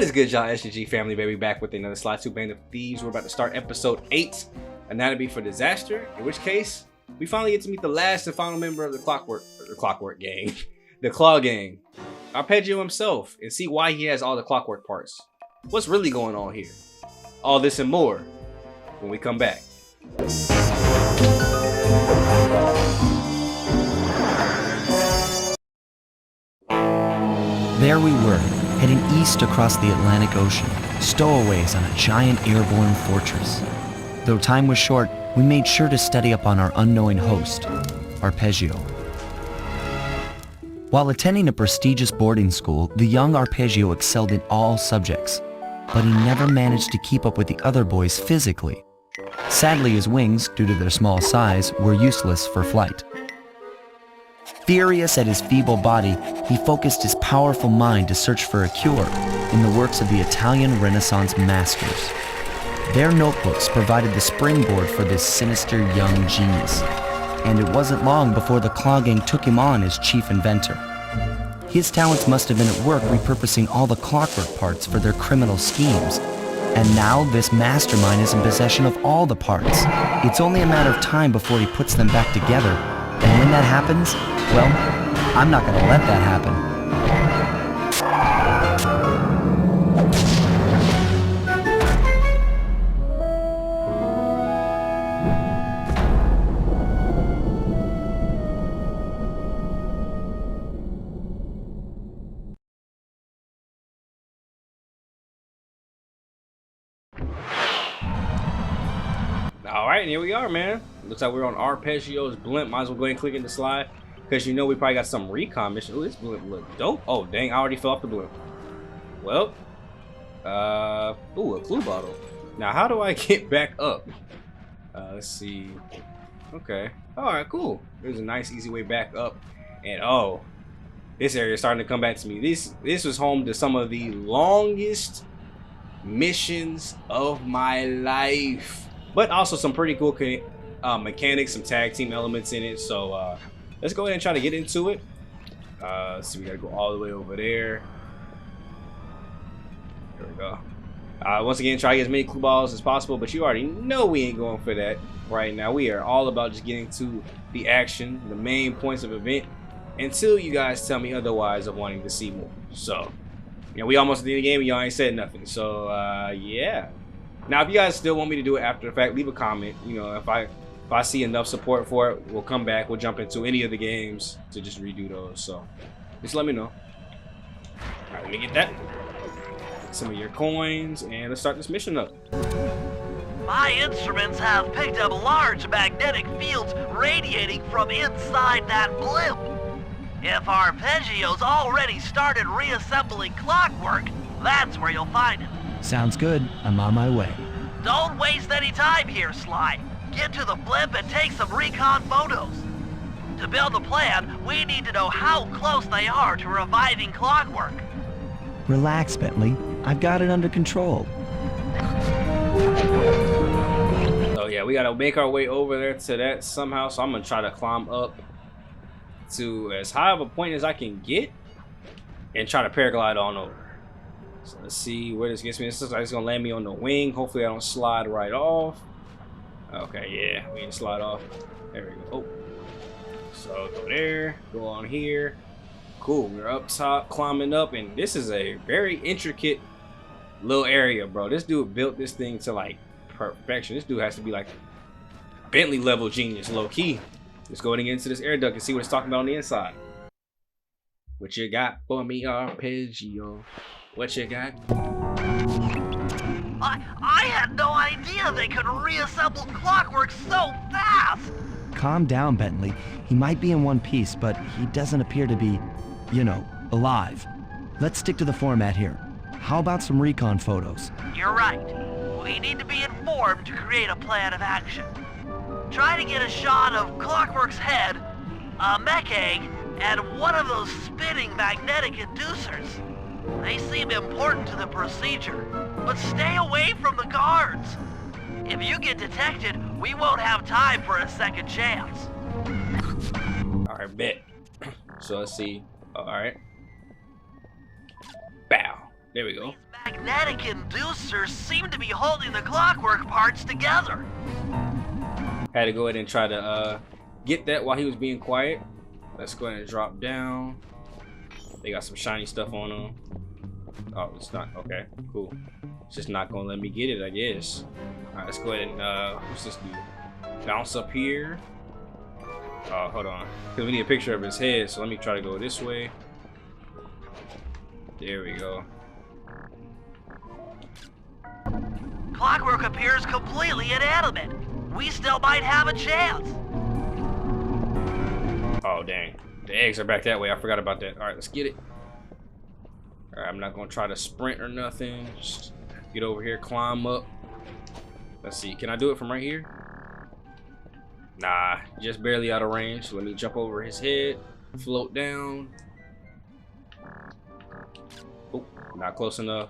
What is good, y'all? SG family, baby, back with another Sly Cooper Band of Thieves. We're about to start episode 8, Anatomy for Disaster. In which case, we finally get to meet the last and final member of the Clockwork gang, the Claw gang, Arpeggio himself, and see why he has all the clockwork parts. What's really going on here? All this and more when we come back. There we were, heading east across the Atlantic Ocean, stowaways on a giant airborne fortress. Though time was short, we made sure to study up on our unknowing host, Arpeggio. While attending a prestigious boarding school, the young Arpeggio excelled in all subjects, but he never managed to keep up with the other boys physically. Sadly, his wings, due to their small size, were useless for flight. Furious at his feeble body, he focused his powerful mind to search for a cure in the works of the Italian Renaissance masters. Their notebooks provided the springboard for this sinister young genius, and it wasn't long before the Claw gang took him on as chief inventor. His talents must have been at work repurposing all the clockwork parts for their criminal schemes, and now this mastermind is in possession of all the parts. It's only a matter of time before he puts them back together, and when that happens, well, I'm not going to let that happen. Alright, and here we are, man. Looks like we're on Arpeggio's blimp. Might as well go ahead and click in the slide, because you know we probably got some recon mission. Ooh, this blimp look dope. Oh, dang, I already fell off the blimp. Well, ooh, a clue bottle. Now, how do I get back up? Let's see. Okay. Alright, cool. There's a nice, easy way back up. And, oh, this area is starting to come back to me. This was home to some of the longest missions of my life. But also some pretty cool mechanics, some tag team elements in it. So let's go ahead and try to get into it. Let's see, we gotta go all the way over there. There we go. Once again, try to get as many clue balls as possible, but you already know we ain't going for that right now. We are all about just getting to the action, the main points of event, until you guys tell me otherwise of wanting to see more. So, you know, we almost did the game and y'all ain't said nothing. So, yeah. Now, if you guys still want me to do it after the fact, leave a comment. You know, if I see enough support for it, we'll come back. We'll jump into any of the games to just redo those. So, just let me know. All right, let me get that. Some of your coins, and let's start this mission up. My instruments have picked up large magnetic fields radiating from inside that blimp. If Arpeggio's already started reassembling Clockwork, that's where you'll find it. Sounds good. I'm on my way. Don't waste any time here, Sly. Get to the blimp and take some recon photos. To build the plan, we need to know how close they are to reviving Clockwork. Relax, Bentley. I've got it under control. Oh yeah, we gotta make our way over there to that somehow. So I'm gonna try to climb up to as high of a point as I can get and try to paraglide on over. So let's see where this gets me. This looks like it's gonna land me on the wing. Hopefully I don't slide right off. Okay, yeah, we didn't slide off. There we go. Oh. So go there, go on here. Cool, we're up top, climbing up, and this is a very intricate little area, bro. This dude built this thing to like perfection. This dude has to be like Bentley level genius, low key. Let's go ahead and get into this air duct and see what it's talking about on the inside. What you got for me, Arpeggio? What you got? I had no idea they could reassemble Clockwork so fast! Calm down, Bentley. He might be in one piece, but he doesn't appear to be, you know, alive. Let's stick to the format here. How about some recon photos? You're right. We need to be informed to create a plan of action. Try to get a shot of Clockwork's head, a mech egg, and one of those spinning magnetic inducers. They seem important to the procedure, but stay away from the guards. If you get detected, we won't have time for a second chance. Alright, bet. So let's see. Alright. Bow. There we go. magnetic inducers seem to be holding the clockwork parts together. Had to go ahead and try to get that while he was being quiet. Let's go ahead and drop down. They got some shiny stuff on them. Oh, it's not. Okay, cool. It's just not gonna let me get it, I guess. Alright, let's go ahead and what's this do? Bounce up here. Oh, hold on. Because we need a picture of his head, so let me try to go this way. There we go. Clockwork appears completely inanimate. We still might have a chance. Oh, dang. The eggs are back that way. I forgot about that. Alright, let's get it. Alright, I'm not gonna try to sprint or nothing. Just get over here, climb up. Let's see. Can I do it from right here? Nah, just barely out of range. So let me jump over his head, float down. Oh, not close enough.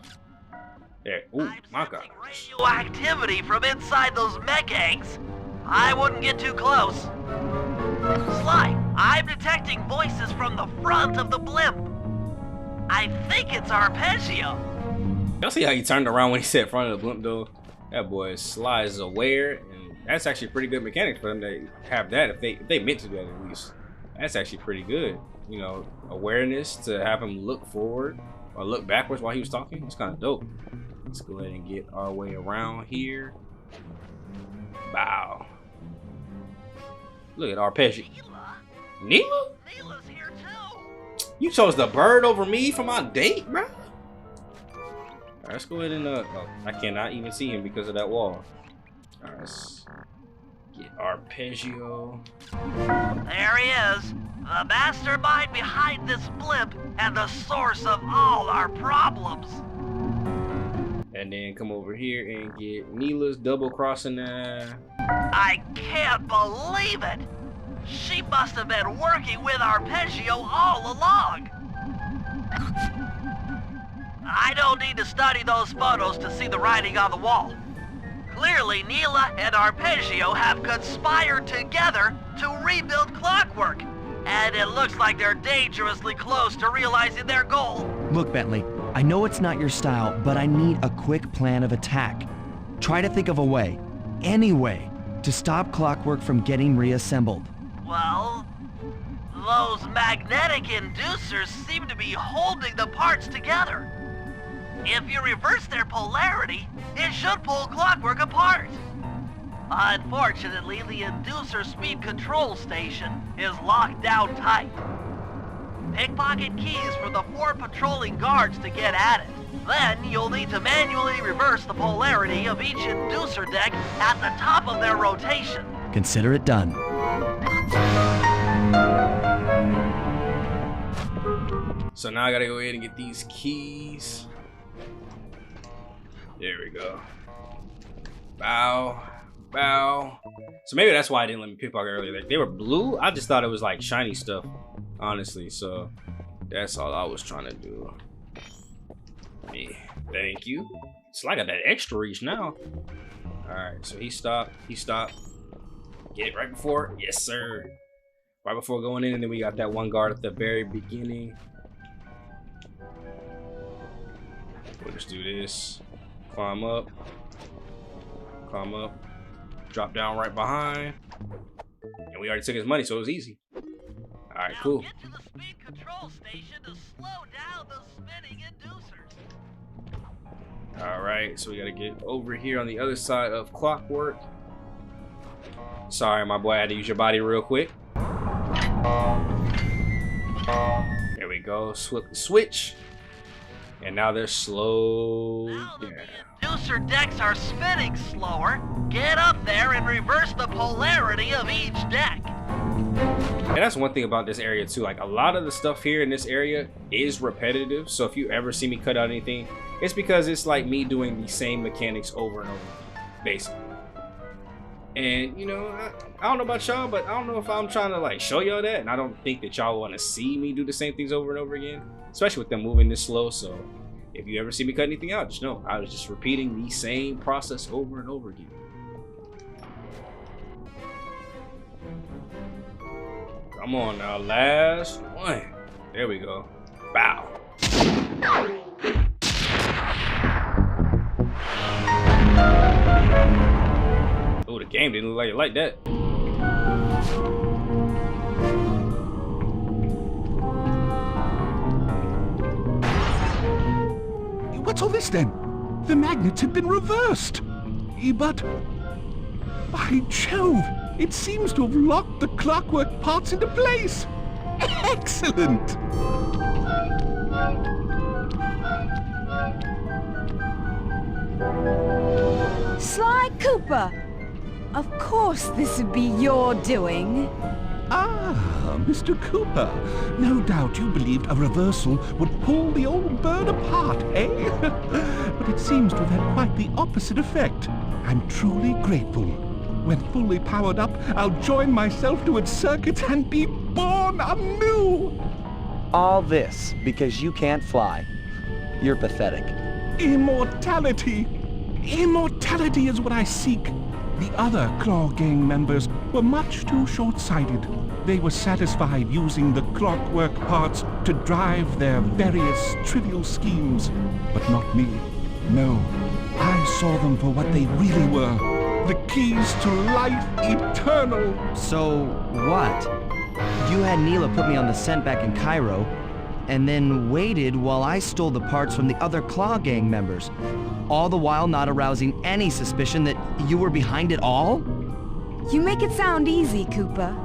There. Ooh, my God. Radioactivity from inside those mech eggs. I wouldn't get too close. Sly, I'm detecting voices from the front of the blimp. I think it's Arpeggio. Y'all see how he turned around when he said front of the blimp, though? That boy Sly is aware, and that's actually pretty good mechanics for them to have that. If they meant to do that, at least, that's actually pretty good. You know, awareness to have him look forward or look backwards while he was talking. It's kind of dope. Let's go ahead and get our way around here. Bow. Look at Arpeggio. Neela? Neela's here too. You chose the bird over me for my date, bro? Alright, let's go ahead and oh, I cannot even see him because of that wall. Alright, let's get Arpeggio. There he is, the mastermind behind this blimp and the source of all our problems. And then come over here and get Neela's double crossing that. I can't believe it. She must have been working with Arpeggio all along. I don't need to study those photos to see the writing on the wall. Clearly, Neela and Arpeggio have conspired together to rebuild Clockwork. And it looks like they're dangerously close to realizing their goal. Look, Bentley, I know it's not your style, but I need a quick plan of attack. Try to think of a way, any way, to stop Clockwork from getting reassembled. Well, those magnetic inducers seem to be holding the parts together. If you reverse their polarity, it should pull Clockwork apart. Unfortunately, the inducer speed control station is locked down tight. Pickpocket keys for the 4 patrolling guards to get at it. Then you'll need to manually reverse the polarity of each inducer deck at the top of their rotation. Consider it done. So now I gotta go ahead and get these keys. There we go. Bow. Bow. So maybe that's why I didn't let me pickpocket earlier. Like, they were blue. I just thought it was like shiny stuff, honestly. So that's all I was trying to do. Yeah, thank you. It's like I got that extra reach now. All right, so he stopped. He stopped. Get it right before. Yes, sir. Right before going in, and then we got that one guard at the very beginning. We'll just do this. Climb up. Climb up. Drop down right behind. And we already took his money, so it was easy. Alright, cool. Get to the speed control station to slow down the spinning inducers. Alright, so we gotta get over here on the other side of Clockwork. Sorry, my boy, I had to use your body real quick. There we go. Switch. And now they're slow down. Inducer decks are spinning slower. Get up there and reverse the polarity of each deck. And that's one thing about this area too. Like, a lot of the stuff here in this area is repetitive. So if you ever see me cut out anything, it's because it's like me doing the same mechanics over and over, basically. And you know, I don't know about y'all, but I don't know if I'm trying to like show y'all that. And I don't think that y'all want to see me do the same things over and over again, especially with them moving this slow. So if you ever see me cut anything out, just know I was just repeating the same process over and over again. Come on now, last one. There we go. Bow. Game didn't look like that. What's all this then? The magnets had been reversed. But... by Jove! It seems to have locked the clockwork parts into place! Excellent! Sly Cooper! Of course this would be your doing. Ah, Mr. Cooper. No doubt you believed a reversal would pull the old bird apart, eh? But it seems to have had quite the opposite effect. I'm truly grateful. When fully powered up, I'll join myself to its circuit and be born anew! All this because you can't fly. You're pathetic. Immortality! Immortality is what I seek. The other Claw Gang members were much too short-sighted. They were satisfied using the clockwork parts to drive their various trivial schemes. But not me. No, I saw them for what they really were. The keys to life eternal. So, what? You had Neela put me on the scent back in Cairo, and then waited while I stole the parts from the other Claw Gang members, all the while not arousing any suspicion that you were behind it all? You make it sound easy, Cooper.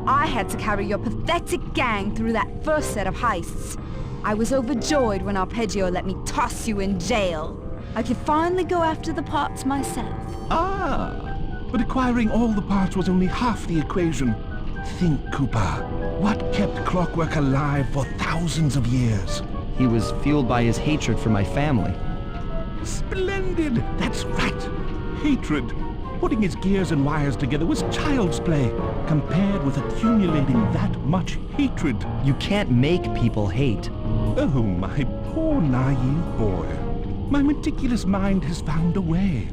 I had to carry your pathetic gang through that first set of heists. I was overjoyed when Arpeggio let me toss you in jail. I could finally go after the parts myself. Ah, but acquiring all the parts was only half the equation. Think, Cooper. What kept Clockwork alive for thousands of years? He was fueled by his hatred for my family. Splendid! That's right! Hatred. Putting his gears and wires together was child's play, compared with accumulating that much hatred. You can't make people hate. Oh, my poor naive boy. My meticulous mind has found a way.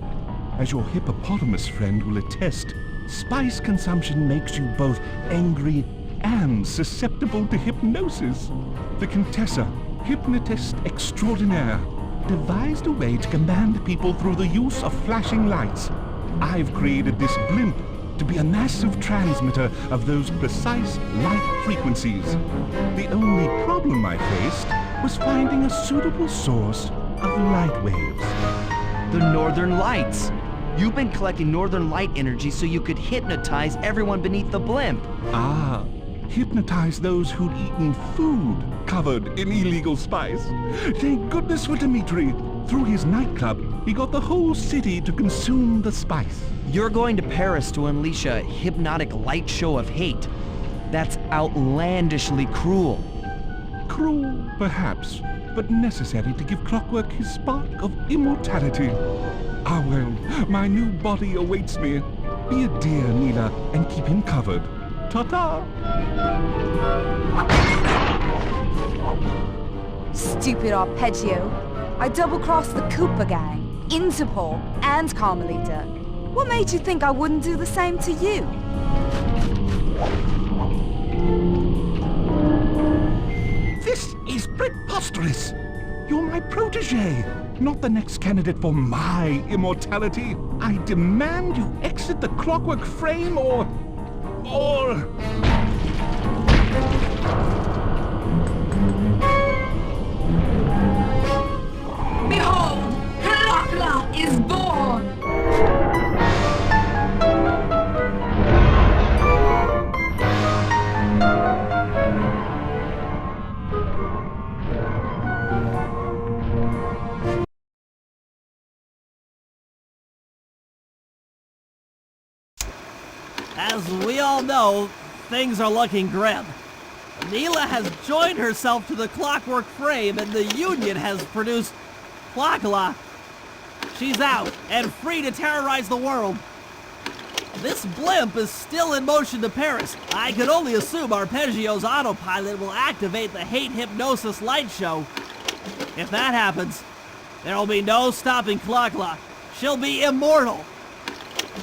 As your hippopotamus friend will attest, spice consumption makes you both angry and susceptible to hypnosis. The Contessa, hypnotist extraordinaire, devised a way to command people through the use of flashing lights. I've created this blimp to be a massive transmitter of those precise light frequencies. The only problem I faced was finding a suitable source of light waves. The Northern Lights. You've been collecting Northern Light energy so you could hypnotize everyone beneath the blimp. Ah, hypnotize those who'd eaten food covered in illegal spice. Thank goodness for Dimitri. Through his nightclub, he got the whole city to consume the spice. You're going to Paris to unleash a hypnotic light show of hate. That's outlandishly cruel. Cruel, perhaps, but necessary to give Clockwork his spark of immortality. Ah well, my new body awaits me. Be a dear, Neela, and keep him covered. Ta-ta! Stupid Arpeggio. I double-crossed the Cooper gang, Interpol, and Carmelita. What made you think I wouldn't do the same to you? This is preposterous! You're my protege, not the next candidate for my immortality. I demand you exit the Clockwork frame or... Behold, Clockla is born! As we all know, things are looking grim. Neela has joined herself to the Clockwork frame and the Union has produced Clockla. She's out and free to terrorize the world. This blimp is still in motion to Paris. I could only assume Arpeggio's autopilot will activate the hate hypnosis light show. If that happens, there will be no stopping Clockla. She'll be immortal.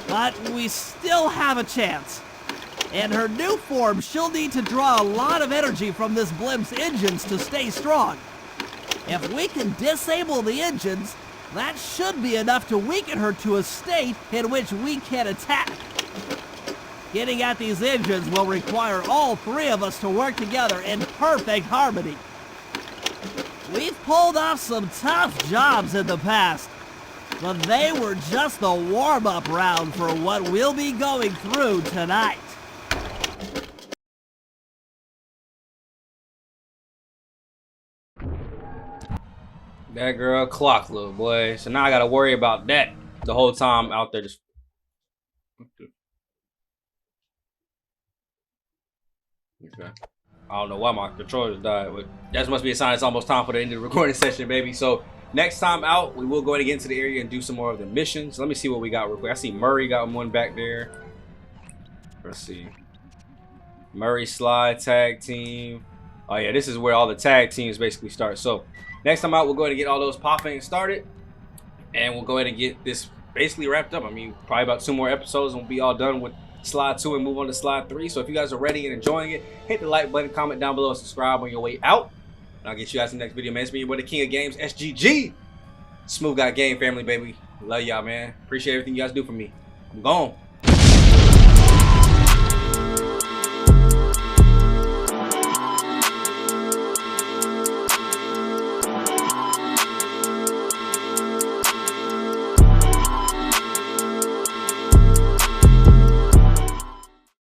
But we still have a chance. In her new form, she'll need to draw a lot of energy from this blimp's engines to stay strong. If we can disable the engines, That should be enough to weaken her to a state in which we can attack. Getting at these engines will require all three of us to work together in perfect harmony. We've pulled off some tough jobs in the past, but they were just the warm-up round for what we'll be going through tonight. That girl clock, little boy. So now I gotta worry about that the whole time out there. Just okay. I don't know why my controllers died, but that must be a sign it's almost time for the end of the recording session, baby. So next time out, we will go ahead and get into the area and do some more of the missions. Let me see what we got real quick. I see Murray got one back there. Let's see. Murray Sly tag team. Oh yeah, this is where all the tag teams basically start. So next time out, we'll go ahead and get all those popping started, and we'll go ahead and get this basically wrapped up. I mean, probably about 2 more episodes, and we'll be all done with Slide 2 and move on to Slide 3. So if you guys are ready and enjoying it, hit the like button, comment down below, and subscribe on your way out. And I'll get you guys in the next video, man. It's been your boy, the King of Games, SGG. Smooth Got Game family, baby. Love y'all, man. Appreciate everything you guys do for me. I'm gone.